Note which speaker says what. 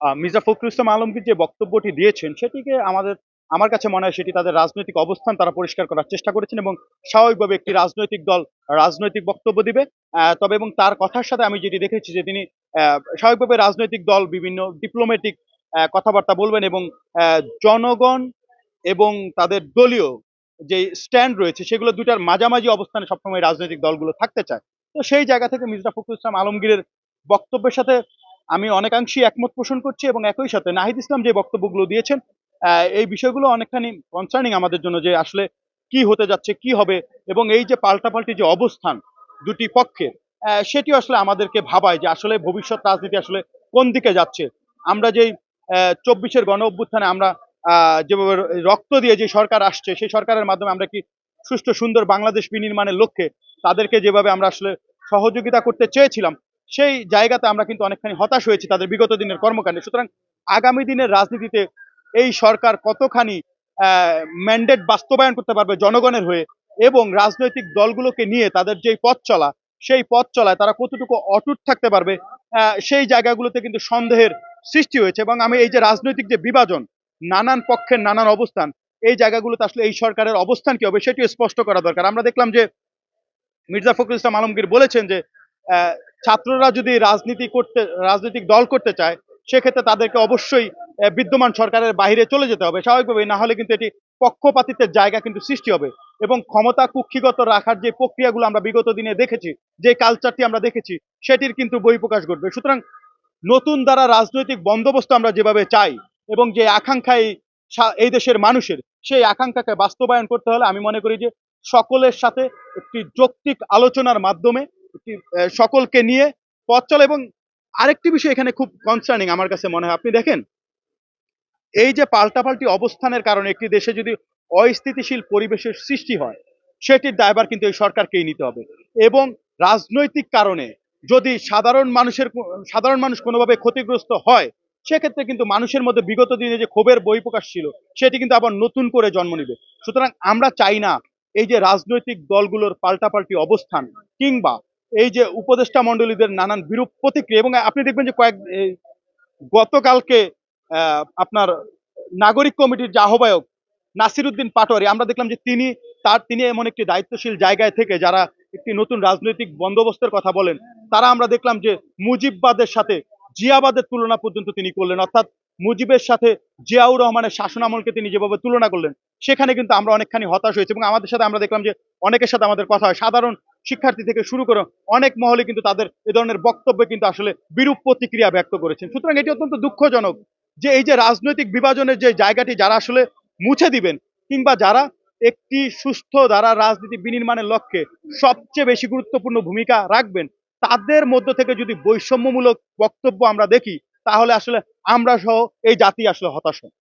Speaker 1: মির্জা ফখরুল ইসলাম আলমগীর যে বক্তব্যটি দিয়েছেন সেটিকে আমার কাছে মনে হয় সেটি তাদের রাজনৈতিক অবস্থান তারা পরিষ্কার করার চেষ্টা করেছেন এবং স্বাভাবিকভাবে একটি রাজনৈতিক দল রাজনৈতিক বক্তব্য দিবে। তবে এবং তার কথার সাথে আমি যেটি দেখেছি যে তিনি স্বাভাবিকভাবে রাজনৈতিক দল বিভিন্ন ডিপ্লোম্যাটিক কথাবার্তা বলবেন এবং জনগণ এবং তাদের দলীয় যে স্ট্যান্ড রয়েছে সেগুলো ২ টার মাঝামাঝি অবস্থানে সবসময় রাজনৈতিক দলগুলো থাকতে চায়। তো সেই জায়গা থেকে মির্জা ফখরুল ইসলাম আলমগীরের বক্তব্যের সাথে আমি অনেকাংশেই একমত পোষণ করছি এবং একই সাথে নাহিদ ইসলাম যে বক্তব্যগুলো দিয়েছেন এই বিষয়গুলো অনেকখানি কনসার্নিং আমাদের জন্য যে আসলে কি হতে যাচ্ছে, কি হবে এবং এই যে পাল্টাপাল্টি যে অবস্থান ২ টি পক্ষের সেটিও আসলে আমাদেরকে ভাবায় যে আসলে ভবিষ্যৎ রাজনীতি আসলে কোন দিকে যাচ্ছে। আমরা যেই ২৪ এর গণ-অভ্যুত্থানে আমরা যেভাবে রক্ত দিয়ে যে সরকার আসছে সেই সরকারের মাধ্যমে আমরা কি সুষ্ঠু সুন্দর বাংলাদেশ বিনির্মাণের লক্ষ্যে তাদেরকে যেভাবে আমরা আসলে সহযোগিতা করতে চেয়েছিলাম সেই জায়গাতে আমরা কিন্তু অনেকখানি হতাশ হয়েছি তাদের বিগত দিনের কর্মকাণ্ডে। সুতরাং আগামী দিনের রাজনীতিতে এই সরকার কতখানি ম্যান্ডেট বাস্তবায়ন করতে পারবে জনগণের হয়ে এবং রাজনৈতিক দলগুলোকে নিয়ে তাদের যেই পথ চলা, সেই পথ চলায় তারা কতটুকু অটুট থাকতে পারবে সেই জায়গাগুলোতে কিন্তু সন্দেহের সৃষ্টি হয়েছে এবং আমি এই যে রাজনৈতিক যে বিভাজন, নানান পক্ষের নানান অবস্থান, এই জায়গাগুলোতে আসলে এই সরকারের অবস্থান কি হবে সেটিও স্পষ্ট করা দরকার। আমরা দেখলাম যে মির্জা ফখরুল ইসলাম আলমগীর বলেছেন যে আহ, ছাত্ররা যদি রাজনৈতিক দল করতে চায় সেক্ষেত্রে তাদেরকে অবশ্যই বিদ্যমান সরকারের বাইরে চলে যেতে হবে স্বাভাবিকভাবে, না হলে কিন্তু এটি পক্ষপাতিত্বের জায়গা কিন্তু সৃষ্টি হবে এবং ক্ষমতা কুক্ষিগত রাখার যে প্রক্রিয়াগুলো আমরা বিগত দিনে দেখেছি, যে কালচারটি আমরা দেখেছি সেটির কিন্তু বহিঃপ্রকাশ ঘটবে। সুতরাং নতুন দ্বারা রাজনৈতিক বন্দোবস্ত আমরা যেভাবে চাই এবং যে আকাঙ্ক্ষা এই দেশের মানুষের সেই আকাঙ্ক্ষাকে বাস্তবায়ন করতে হলে আমি মনে করি যে সকলের সাথে একটি যৌক্তিক আলোচনার মাধ্যমে একটি সকলকে নিয়ে পথ চলা এবং আরেকটি বিষয় এখানে খুব কনসার্নিং আমার কাছে মনে হয়, আপনি দেখেন এই যে পাল্টাপাল্টি অবস্থানের কারণে একটি দেশে যদি অস্থিতিশীল পরিবেশের সৃষ্টি হয় সেটির দায়ভার কিন্তু এই সরকারকেই নিতে হবে এবং রাজনৈতিক কারণে যদি সাধারণ মানুষ কোনোভাবে ক্ষতিগ্রস্ত হয় সেক্ষেত্রে কিন্তু মানুষের মধ্যে বিগত দিনে যে ক্ষোভের বহিঃপ্রকাশ ছিল সেটি কিন্তু আবার নতুন করে জন্ম নিবে। সুতরাং আমরা চাই না এই যে রাজনৈতিক দলগুলোর পাল্টাপাল্টি অবস্থান কিংবা এই যে উপদেষ্টা মণ্ডলীদের নানান বিরূপ প্রতিক্রিয়া এবং আপনি দেখবেন যে গতকালকে আপনার নাগরিক কমিটির যে আহ্বায়ক নাসিরউদ্দিন পাটোয়ারি, আমরা দেখলাম যে তিনি এমন একটি দায়িত্বশীল জায়গায় থেকে যারা একটি নতুন রাজনৈতিক বন্দোবস্তের কথা বলেন, তারা আমরা দেখলাম যে মুজিববাদের সাথে জিয়াবাদের তুলনা পর্যন্ত তিনি করলেন, অর্থাৎ মুজিবের সাথে জিয়াউর রহমানের শাসনামলকে তিনি যেভাবে তুলনা করলেন সেখানে কিন্তু আমরা অনেকখানি হতাশ হয়েছি এবং আমাদের সাথে আমরা দেখলাম যে অনেকের সাথে আমাদের কথা হয়, সাধারণ শিক্ষার্থী থেকে শুরু করে অনেক মহলে কিন্তু তাদের এ ধরনের বক্তব্যে কিন্তু আসলে বিরূপ প্রতিক্রিয়া ব্যক্ত করেছেন। সুতরাং এটি অত্যন্ত দুঃখজনক যে এই যে রাজনৈতিক বিভাজনের যে জায়গাটি যারা আসলে মুছে দিবেন কিংবা যারা একটি সুস্থ ধারা রাজনীতি বিনির্মাণের লক্ষ্যে সবচেয়ে বেশি গুরুত্বপূর্ণ ভূমিকা রাখবেন, তাদের মধ্য থেকে যদি বৈষম্যমূলক বক্তব্য আমরা দেখি তাহলে আসলে আমরা সহ এই জাতি আসলে হতাশ হব।